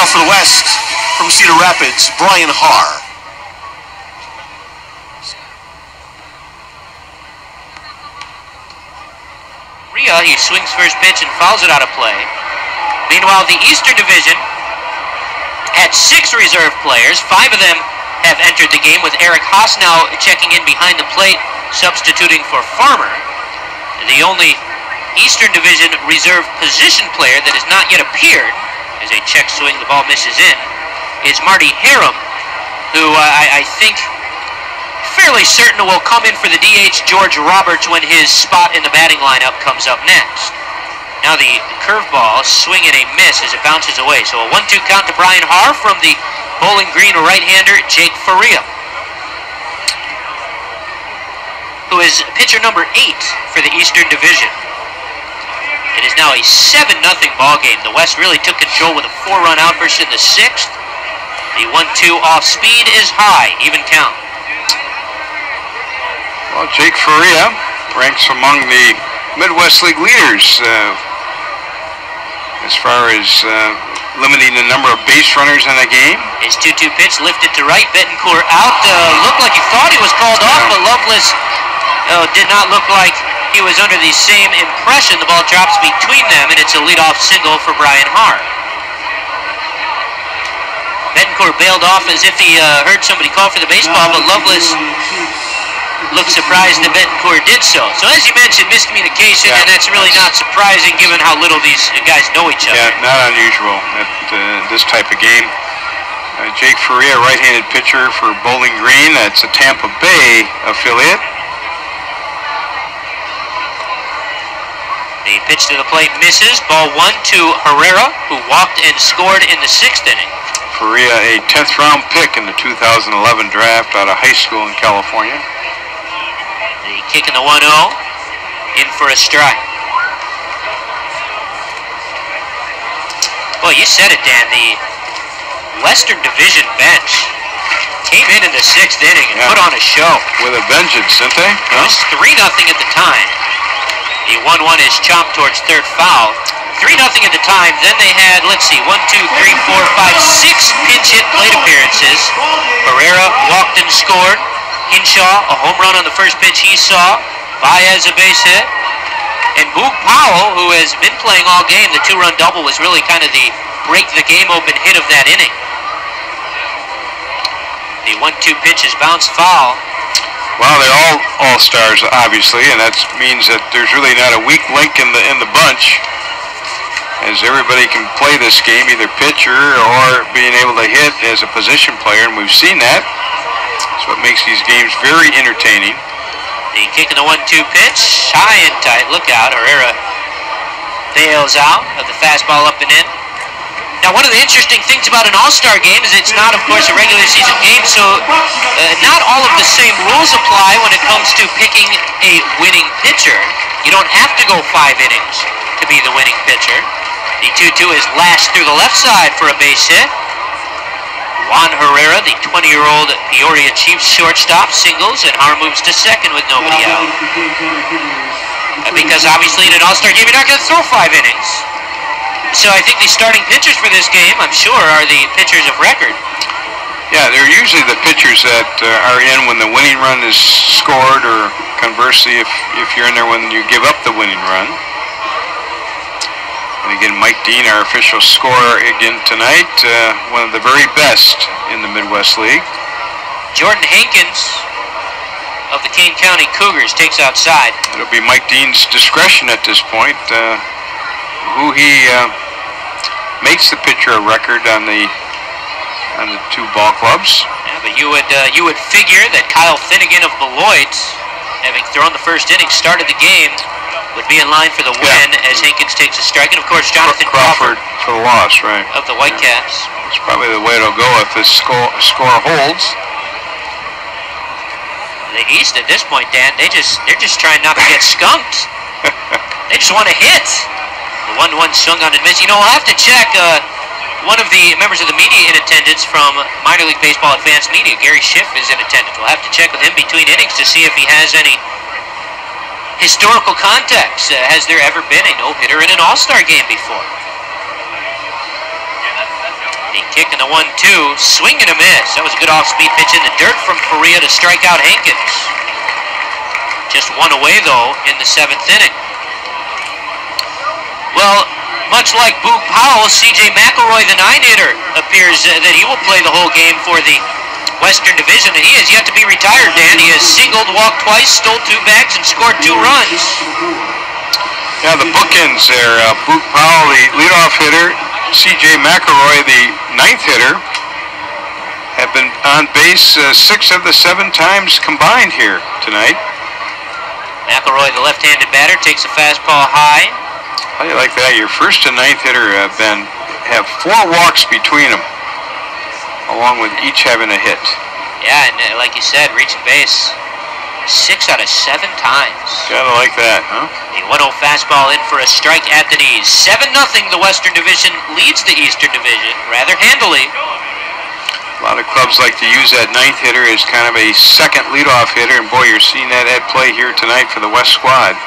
off for the West from Cedar Rapids, Brian Haar. He swings first pitch and fouls it out of play. Meanwhile, the Eastern Division had 6 reserve players. 5 of them have entered the game, with Eric Haas now checking in behind the plate, substituting for Farmer. The only Eastern Division reserve position player that has not yet appeared, as a check swing, the ball misses in, is Marty Harum, who I think fairly certain will come in for the DH George Roberts when his spot in the batting lineup comes up next. Now the curveball, swing and a miss as it bounces away. So a 1-2 count to Brian Haar from the Bowling Green right-hander Jake Faria, who is pitcher number 8 for the Eastern Division. It is now a 7-0 ball game. The West really took control with a 4-run outburst in the 6th. The 1-2 off speed is high, even count. Well, Jake Faria ranks among the Midwest League leaders as far as limiting the number of base runners in a game. His 2-2 pitch lifted to right, Bettencourt out. Looked like he thought he was called off, but Lovelace did not look like he was under the same impression. The ball drops between them, and it's a leadoff single for Brian Haar. Bettencourt bailed off as if he heard somebody call for the baseball, but Lovelace looked surprised that Bettencourt did so. So as you mentioned, miscommunication, and that's really not surprising given how little these guys know each other. Yeah, not unusual at this type of game. Jake Faria, right-handed pitcher for Bowling Green. That's a Tampa Bay affiliate. The pitch to the plate misses. Ball 1 to Herrera, who walked and scored in the 6th inning. Faria, a 10th round pick in the 2011 draft out of high school in California. The kick in the 1-0, in for a strike. Well, you said it, Dan. The Western Division bench came in the 6th inning and put on a show. With a vengeance, didn't they? It was 3-0 at the time. The 1-1 is chopped towards third foul. 3-0 at the time. Then they had, let's see, 1, 2, 3, 4, 5, 6 pinch hit plate appearances. Herrera walked and scored. Hinshaw, a home run on the first pitch he saw. Baez, a base hit. And Boog Powell, who has been playing all game, the 2-run double was really kind of the break-the-game-open hit of that inning. The 1-2 pitch is bounced foul. Well, they're all all-stars, obviously, and that means that there's really not a weak link in the bunch, as everybody can play this game, either pitcher or being able to hit as a position player, and we've seen that. That's what makes these games very entertaining. The kick in the 1-2 pitch, high and tight. Look out, Herrera bails out of the fastball up and in. Now, one of the interesting things about an all-star game is it's not, of course, a regular season game, so not all of the same rules apply when it comes to picking a winning pitcher. You don't have to go 5 innings to be the winning pitcher. The 2-2 is lashed through the left side for a base hit. Juan Herrera, the 20-year-old Peoria Chiefs shortstop, singles, and Haar moves to second with nobody out. Because obviously in an all-star game, you're not going to throw 5 innings. So I think the starting pitchers for this game, I'm sure, are the pitchers of record. Yeah, they're usually the pitchers that are in when the winning run is scored, or conversely, if you're in there when you give up the winning run. And again, Mike Dean, our official scorer again tonight, one of the very best in the Midwest League. Jordan Hankins of the Kane County Cougars takes outside. It'll be Mike Dean's discretion at this point, who he makes the pitcher a record on the 2 ball clubs. Yeah, but you would figure that Kyle Finnegan of Beloit, having thrown the first inning, started the game, would be in line for the win as Hankins takes a strike. And of course, Jonathan Crawford for the loss, right? Of the Whitecaps. It's probably the way it'll go if this score holds. The East at this point, Dan, they're just trying not to get skunked. They just want to hit. The 1-1 swung on and missed. You know, we'll have to check. One of the members of the media in attendance from Minor League Baseball Advanced Media, Gary Schiff, is in attendance. We'll have to check with him between innings to see if he has any historical context. Has there ever been a no-hitter in an all-star game before? The kick in the 1-2, swing and a miss. That was a good off-speed pitch in the dirt from Faria to strike out Hankins. Just one away, though, in the 7th inning. Well, much like Boog Powell, C.J. McElroy, the 9-hitter, appears that he will play the whole game for the Western Division, and he has yet to be retired, Dan. He has singled, walked twice, stole 2 bags, and scored 2 runs. Yeah, the bookends there. Boog Powell, the leadoff hitter, C.J. McElroy, the 9th hitter, have been on base 6 of the 7 times combined here tonight. McElroy, the left-handed batter, takes a fastball high. How do you like that? Your first and 9th hitter have 4 walks between them, along with each having a hit. Yeah, and like you said, reaching base 6 out of 7 times. Gotta like that, huh? The 1-0 fastball in for a strike at the knees. 7-0, the Western Division leads the Eastern Division rather handily. A lot of clubs like to use that 9th hitter as kind of a second leadoff hitter, and boy, you're seeing that at play here tonight for the West squad.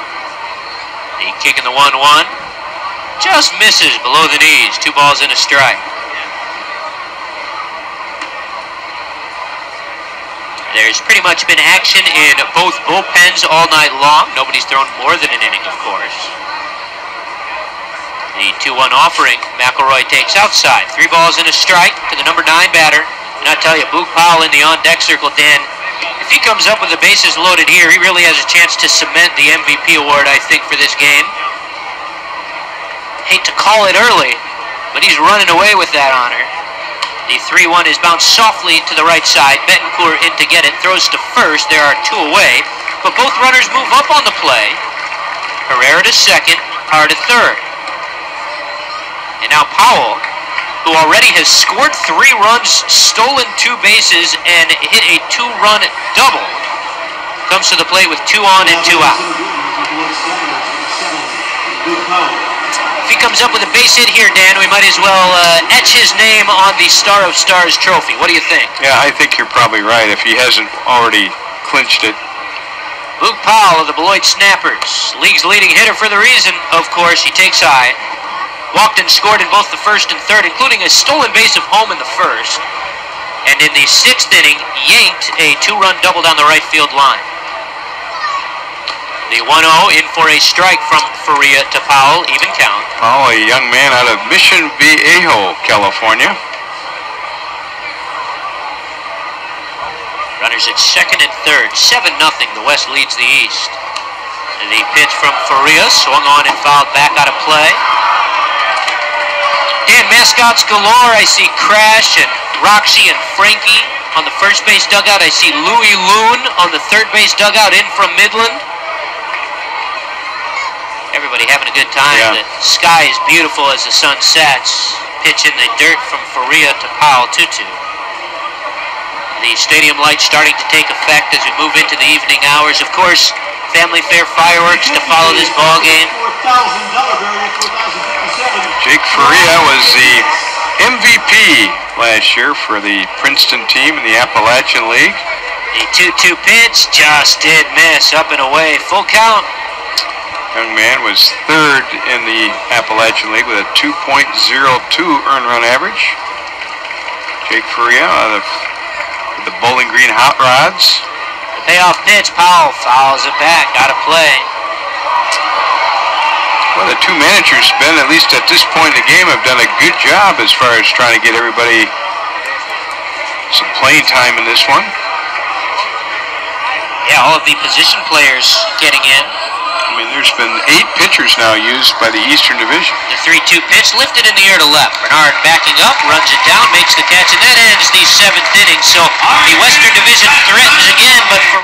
The kick in the 1-1 just misses below the knees. 2 balls and a strike. There's pretty much been action in both bullpens all night long. Nobody's thrown more than an inning, of course. The 2-1 offering, McElroy takes outside. 3 balls and a strike to the number 9 batter. And I tell you, Boog Powell in the on-deck circle, Dan, if he comes up with the bases loaded here, he really has a chance to cement the MVP award, I think, for this game. Hate to call it early, but he's running away with that honor. The 3-1 is bounced softly to the right side. Betancourt in to get it, throws to first. There are 2 away, but both runners move up on the play. Herrera to second, Hart to third. And now Powell, who already has scored 3 runs, stolen 2 bases, and hit a 2-run double, comes to the plate with 2 on and 2 out. If he comes up with a base hit here, Dan, we might as well etch his name on the Star of Stars trophy. What do you think? Yeah, I think you're probably right if he hasn't already clinched it. Boog Powell of the Beloit Snappers, league's leading hitter for the reason, of course. He takes high. Walked and scored in both the 1st and 3rd, including a stolen base of home in the 1st. And in the 6th inning, yanked a 2-run double down the right field line. The 1-0 in for a strike from Faria to Powell, even count. Powell, a young man out of Mission Viejo, California. Runners at 2nd and 3rd, 7-0, the West leads the East. The pitch from Faria, swung on and fouled back out of play. Dan, mascots galore. I see Crash and Roxy and Frankie on the first base dugout. I see Louie Loon on the third base dugout in from Midland. Everybody having a good time. Yeah. The sky is beautiful as the sun sets. Pitch in the dirt from Faria to Powell, 2-2. The stadium lights starting to take effect as we move into the evening hours. Of course, family fair fireworks to follow this ball game. Jake Faria was the MVP last year for the Princeton team in the Appalachian League. The 2-2 pitch just did miss, up and away, full count. Young man was 3rd in the Appalachian League with a 2.02 earned run average. Jake Faria out of the Bowling Green Hot Rods. The payoff pitch, Powell fouls it back, out of play. Well, the 2 managers, Ben, at least at this point in the game, have done a good job as far as trying to get everybody some playing time in this one. Yeah, all of the position players getting in. I mean, there's been 8 pitchers now used by the Eastern Division. The 3-2 pitch lifted in the air to left. Bernard backing up, runs it down, makes the catch, and that ends the 7th inning. So the Western Division threatens again, but for